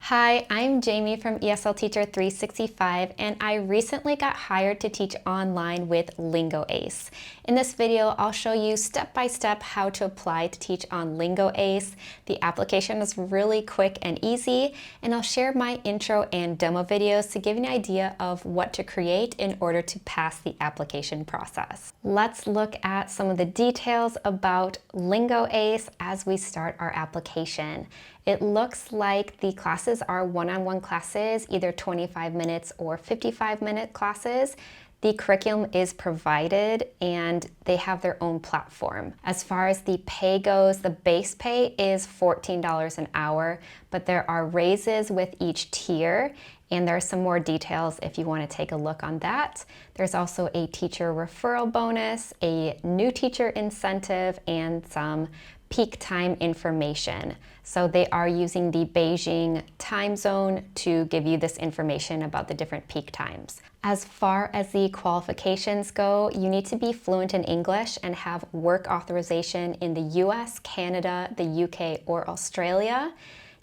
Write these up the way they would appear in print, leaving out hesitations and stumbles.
Hi, I'm Jamie from ESL Teacher 365, and I recently got hired to teach online with LingoAce. In this video, I'll show you step by step how to apply to teach on LingoAce. The application is really quick and easy, and I'll share my intro and demo videos to give you an idea of what to create in order to pass the application process. Let's look at some of the details about LingoAce as we start our application. It looks like the classes are one-on-one classes, either 25 minutes or 55-minute classes. The curriculum is provided and they have their own platform. As far as the pay goes, the base pay is $14 an hour, but there are raises with each tier, and there are some more details if you want to take a look on that. There's also a teacher referral bonus, a new teacher incentive, and some peak time information. So they are using the Beijing time zone to give you this information about the different peak times. As far as the qualifications go, you need to be fluent in English and have work authorization in the US, Canada, the UK, or Australia.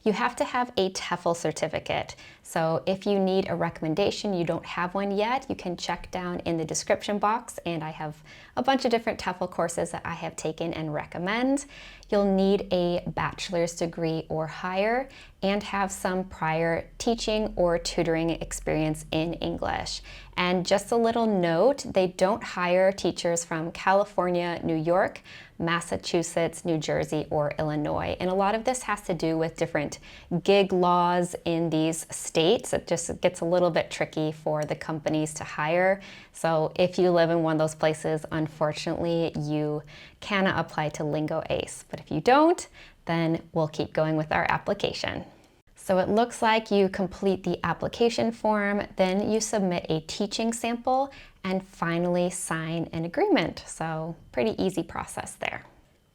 You have to have a TEFL certificate. So if you need a recommendation, you don't have one yet, you can check down in the description box, and I have a bunch of different TEFL courses that I have taken and recommend. You'll need a bachelor's degree or higher and have some prior teaching or tutoring experience in English. And just a little note, they don't hire teachers from California, New York, Massachusetts, New Jersey, or Illinois. And a lot of this has to do with different gig laws in these states. It just gets a little bit tricky for the companies to hire. So if you live in one of those places, unfortunately, you cannot apply to LingoAce. But if you don't, then we'll keep going with our application. So it looks like you complete the application form, then you submit a teaching sample, and finally sign an agreement. So pretty easy process there.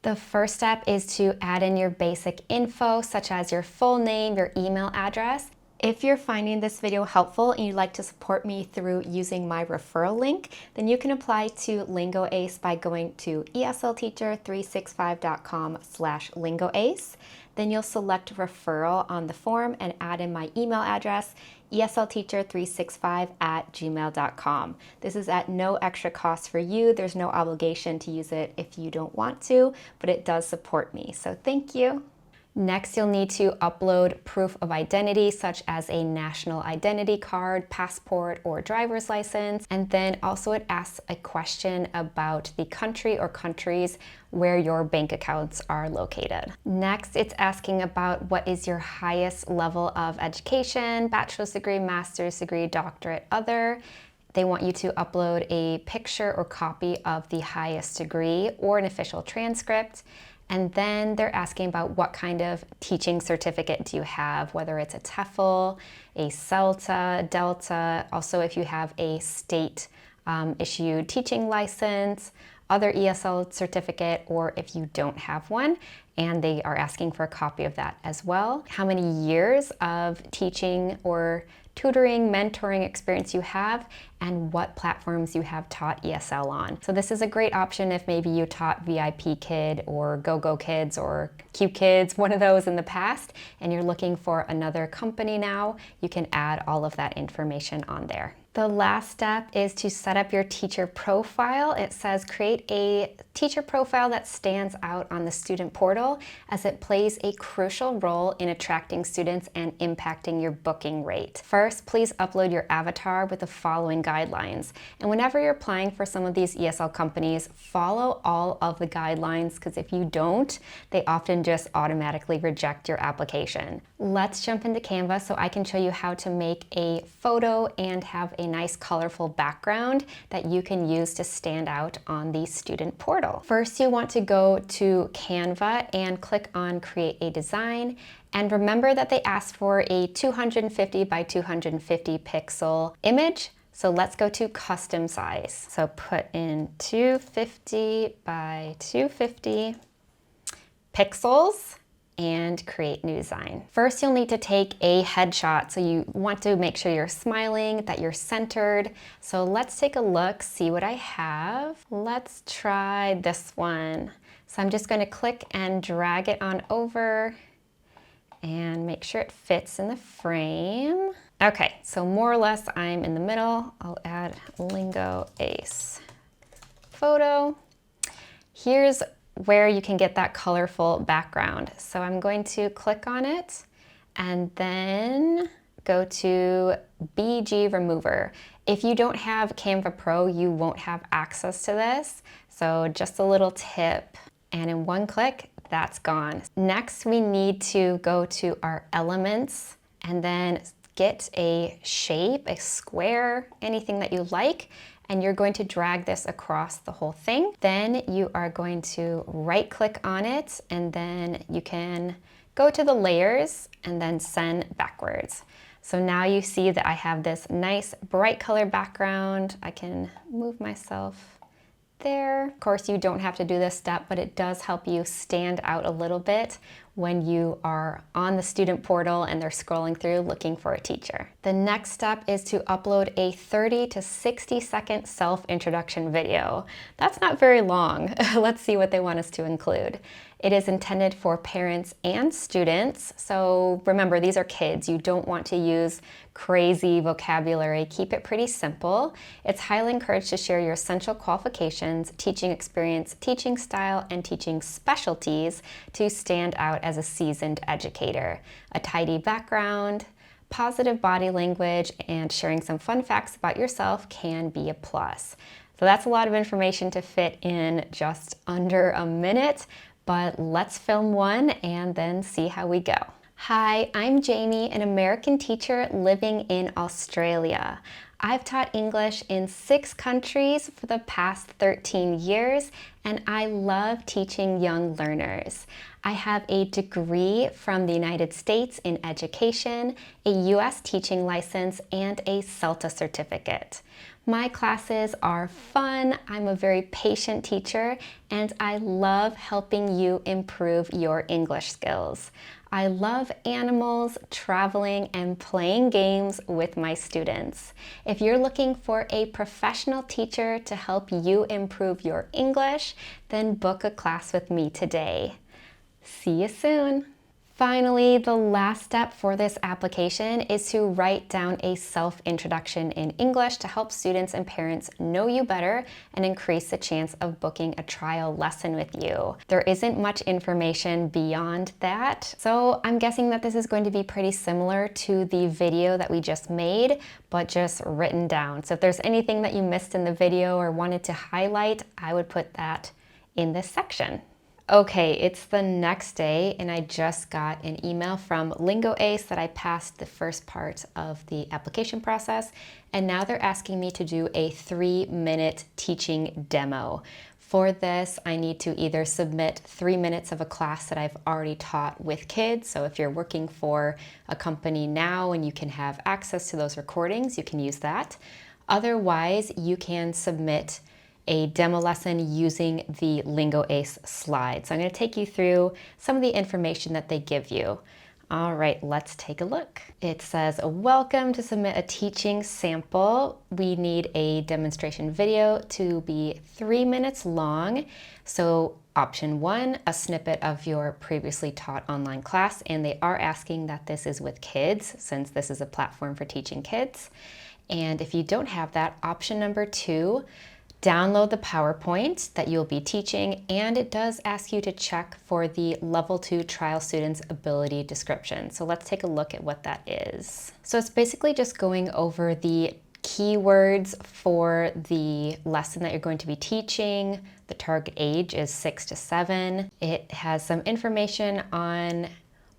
The first step is to add in your basic info, such as your full name, your email address. If you're finding this video helpful and you'd like to support me through using my referral link, then you can apply to LingoAce by going to eslteacher365.com/LingoAce. Then you'll select referral on the form and add in my email address, eslteacher365@gmail.com. This is at no extra cost for you. There's no obligation to use it if you don't want to, but it does support me, so thank you. Next, you'll need to upload proof of identity, such as a national identity card, passport, or driver's license. And then also it asks a question about the country or countries where your bank accounts are located. Next, it's asking about what is your highest level of education, bachelor's degree, master's degree, doctorate, other. They want you to upload a picture or copy of the highest degree or an official transcript. And then they're asking about what kind of teaching certificate do you have, whether it's a TEFL, a CELTA, Delta, also if you have a state issued teaching license, other ESL certificate, or if you don't have one, and they are asking for a copy of that as well. How many years of teaching or tutoring, mentoring experience you have, and what platforms you have taught ESL on. So this is a great option if maybe you taught VIP Kid or GoGo Kids or Q Kids, one of those in the past, and you're looking for another company now, you can add all of that information on there. The last step is to set up your teacher profile. It says create a teacher profile that stands out on the student portal, as it plays a crucial role in attracting students and impacting your booking rate. First, please upload your avatar with the following guidelines. And whenever you're applying for some of these ESL companies, follow all of the guidelines, because if you don't, they often just automatically reject your application. Let's jump into Canva so I can show you how to make a photo and have a nice colorful background that you can use to stand out on the student portal. First, you want to go to Canva and click on Create a Design. And remember that they asked for a 250 by 250 pixel image. So let's go to custom size. So put in 250 by 250 pixels and create new design. First, you'll need to take a headshot. So you want to make sure you're smiling, that you're centered. So let's take a look, see what I have. Let's try this one. So I'm just going to click and drag it on over and make sure it fits in the frame. Okay, so more or less I'm in the middle. I'll add LingoAce photo. Here's where you can get that colorful background. So I'm going to click on it and then go to BG Remover. If you don't have Canva Pro, you won't have access to this. So just a little tip, and in one click, that's gone. Next, we need to go to our elements and then get a shape, a square, anything that you like, and you're going to drag this across the whole thing. Then you are going to right click on it, and then you can go to the layers and then send backwards. So now you see that I have this nice bright color background. I can move myself there. Of course, you don't have to do this step, but it does help you stand out a little bit when you are on the student portal and they're scrolling through looking for a teacher. The next step is to upload a 30 to 60 second self-introduction video. That's not very long. Let's see what they want us to include. It is intended for parents and students. So remember, these are kids. You don't want to use crazy vocabulary. Keep it pretty simple. It's highly encouraged to share your essential qualifications, teaching experience, teaching style, and teaching specialties to stand out as a seasoned educator. A tidy background, positive body language, and sharing some fun facts about yourself can be a plus. So that's a lot of information to fit in just under a minute. But let's film one and then see how we go. Hi, I'm Jamie, an American teacher living in Australia. I've taught English in 6 countries for the past 13 years, and I love teaching young learners. I have a degree from the United States in education, a US teaching license, and a CELTA certificate. My classes are fun, I'm a very patient teacher, and I love helping you improve your English skills. I love animals, traveling, and playing games with my students. If you're looking for a professional teacher to help you improve your English, then book a class with me today. See you soon! Finally, the last step for this application is to write down a self-introduction in English to help students and parents know you better and increase the chance of booking a trial lesson with you. There isn't much information beyond that, so I'm guessing that this is going to be pretty similar to the video that we just made, but just written down. So if there's anything that you missed in the video or wanted to highlight, I would put that in this section. Okay, it's the next day and I just got an email from LingoAce that I passed the first part of the application process, and now they're asking me to do a 3-minute teaching demo. For this, I need to either submit 3 minutes of a class that I've already taught with kids. So if you're working for a company now and you can have access to those recordings, you can use that. Otherwise, you can submit a demo lesson using the LingoAce slides. So I'm going to take you through some of the information that they give you. All right, let's take a look. It says, welcome to submit a teaching sample. We need a demonstration video to be 3 minutes long. So option 1, a snippet of your previously taught online class, and they are asking that this is with kids since this is a platform for teaching kids. And if you don't have that, option number 2, download the PowerPoint that you'll be teaching, and it does ask you to check for the level 2 trial students ability description. So let's take a look at what that is. So it's basically just going over the keywords for the lesson that you're going to be teaching. The target age is 6 to 7. It has some information on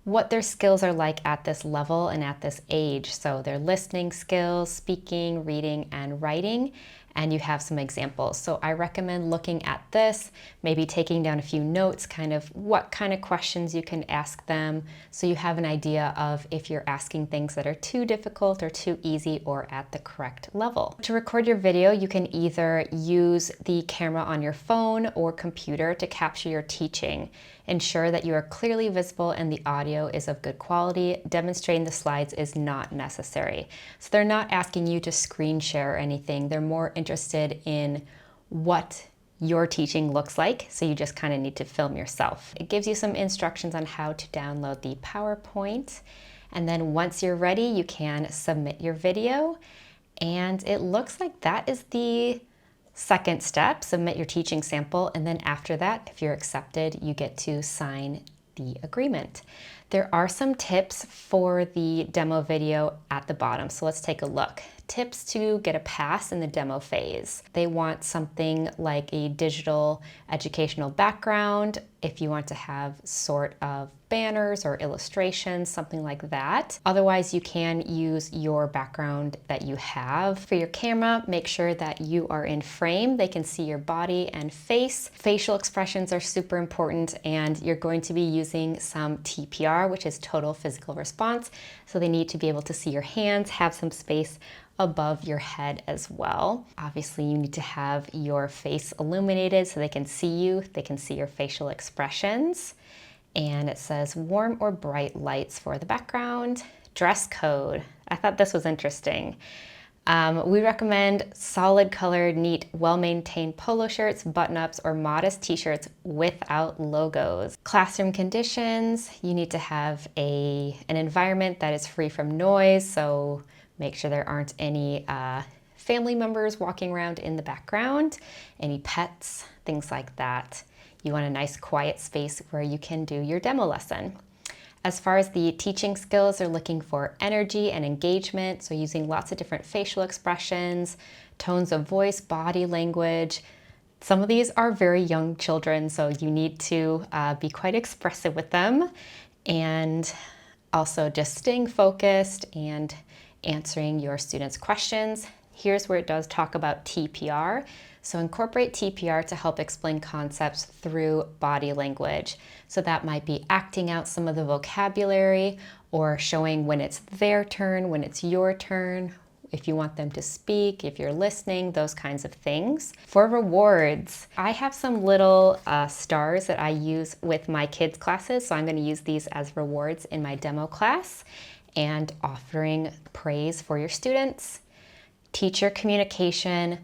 what their skills are like at this level and at this age. So their listening skills, speaking, reading, and writing. And you have some examples. So I recommend looking at this, maybe taking down a few notes, kind of what kind of questions you can ask them, so you have an idea of if you're asking things that are too difficult or too easy or at the correct level. To record your video, you can either use the camera on your phone or computer to capture your teaching. Ensure that you are clearly visible and the audio is of good quality. Demonstrating the slides is not necessary. So they're not asking you to screen share or anything. They're more interested in what your teaching looks like, so you just kind of need to film yourself. It gives you some instructions on how to download the PowerPoint, and then once you're ready, you can submit your video, and it looks like that is the second step. Submit your teaching sample, and then after that, if you're accepted, you get to sign the agreement. There are some tips for the demo video at the bottom, so let's take a look. Tips to get a pass in the demo phase. They want something like a digital educational background, if you want to have sort of banners or illustrations, something like that. Otherwise, you can use your background that you have. For your camera, make sure that you are in frame. They can see your body and face. Facial expressions are super important, and you're going to be using some TPR, which is total physical response. So they need to be able to see your hands, have some space above your head as well. Obviously, you need to have your face illuminated so they can see you, they can see your facial expressions. And it says warm or bright lights for the background. Dress code. I thought this was interesting. We recommend solid colored, neat, well-maintained polo shirts, button-ups, or modest t-shirts without logos. Classroom conditions, you need to have an environment that is free from noise, so make sure there aren't any family members walking around in the background, any pets, things like that. You want a nice quiet space where you can do your demo lesson. As far as the teaching skills, they're looking for energy and engagement, so using lots of different facial expressions, tones of voice, body language. Some of these are very young children, so you need to be quite expressive with them, and also just staying focused and answering your students' questions. Here's where it does talk about TPR. So incorporate TPR to help explain concepts through body language. So that might be acting out some of the vocabulary or showing when it's their turn, when it's your turn, if you want them to speak, if you're listening, those kinds of things. For rewards, I have some little stars that I use with my kids' classes, so I'm going to use these as rewards in my demo class, and offering praise for your students. Teacher communication.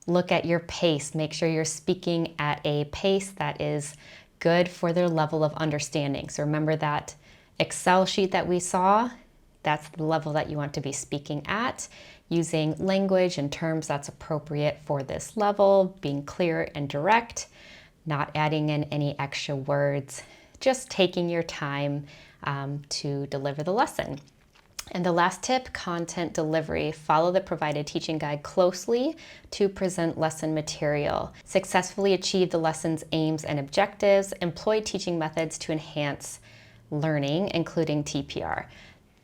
Look at your pace. Make sure you're speaking at a pace that is good for their level of understanding. So remember that Excel sheet that we saw, that's the level that you want to be speaking at, using language and terms that's appropriate for this level, being clear and direct, not adding in any extra words, just taking your time to deliver the lesson. And the last tip, content delivery. Follow the provided teaching guide closely to present lesson material. Successfully achieve the lesson's aims and objectives. Employ teaching methods to enhance learning, including TPR.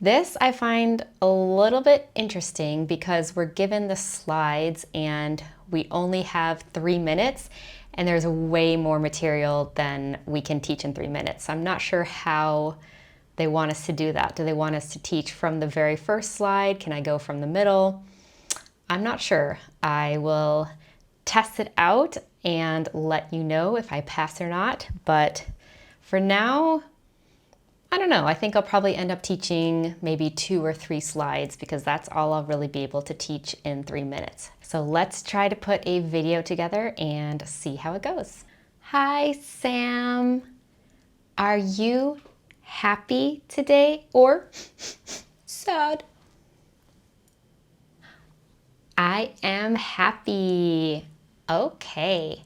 This I find a little bit interesting because we're given the slides and we only have 3 minutes, and there's way more material than we can teach in 3 minutes. So I'm not sure how they want us to do that. Do they want us to teach from the very first slide? Can I go from the middle? I'm not sure. I will test it out and let you know if I pass or not. But for now, I don't know. I think I'll probably end up teaching maybe 2 or 3 slides because that's all I'll really be able to teach in 3 minutes. So let's try to put a video together and see how it goes. Hi, Sam. Are you happy today or sad? I am happy. Okay.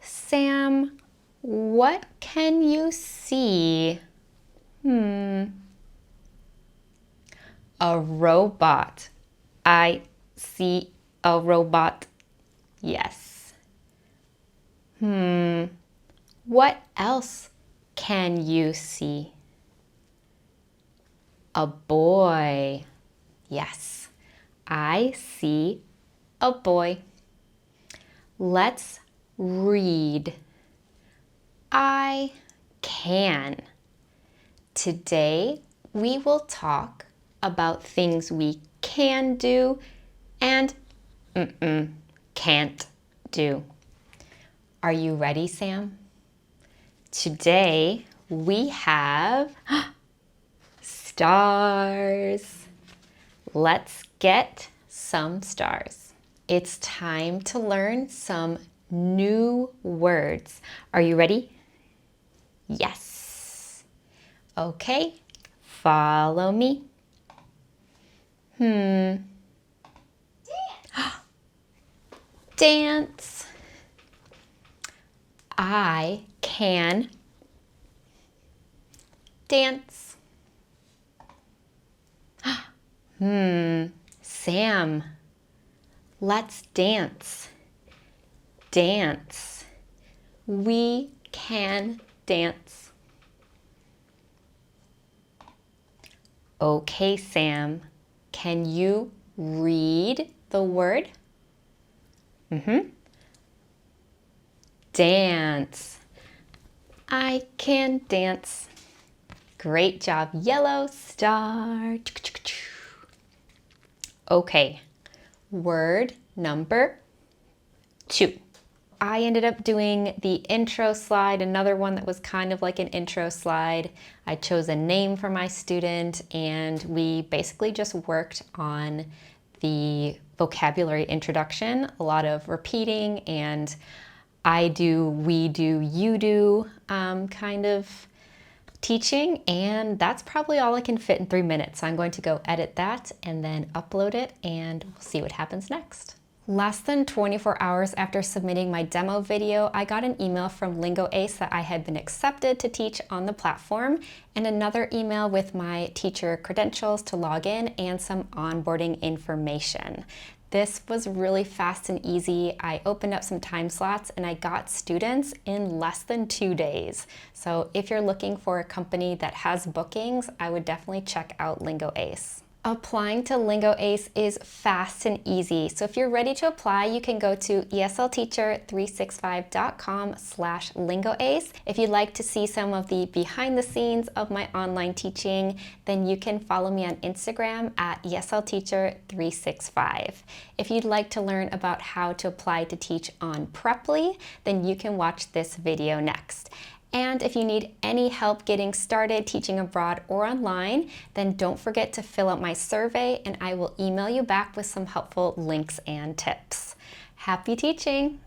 Sam, what can you see? A robot. I see a robot. Yes. What else can you see? A boy. Yes, I see a boy. Let's read. I can. Today, we will talk about things we can do and can't do. Are you ready, Sam? Today, we have stars. Let's get some stars. It's time to learn some new words. Are you ready? Yes. Okay, follow me. Dance. I can dance. Sam, let's dance. Dance. We can dance. Okay, Sam, can you read the word? Dance. I can dance. Great job, yellow star. Okay, word number 2. I ended up doing the intro slide, another one that was kind of like an intro slide. I chose a name for my student and we basically just worked on the vocabulary introduction, a lot of repeating and I do, we do, you do kind of teaching, and that's probably all I can fit in 3 minutes. So I'm going to go edit that and then upload it and we'll see what happens next. Less than 24 hours after submitting my demo video, I got an email from LingoAce that I had been accepted to teach on the platform, and another email with my teacher credentials to log in and some onboarding information. This was really fast and easy. I opened up some time slots and I got students in less than 2 days. So if you're looking for a company that has bookings, I would definitely check out LingoAce. Applying to LingoAce is fast and easy. So if you're ready to apply, you can go to eslteacher365.com/LingoAce. If you'd like to see some of the behind the scenes of my online teaching, then you can follow me on Instagram at eslteacher365. If you'd like to learn about how to apply to teach on Preply, then you can watch this video next. And if you need any help getting started teaching abroad or online, then don't forget to fill out my survey and I will email you back with some helpful links and tips. Happy teaching!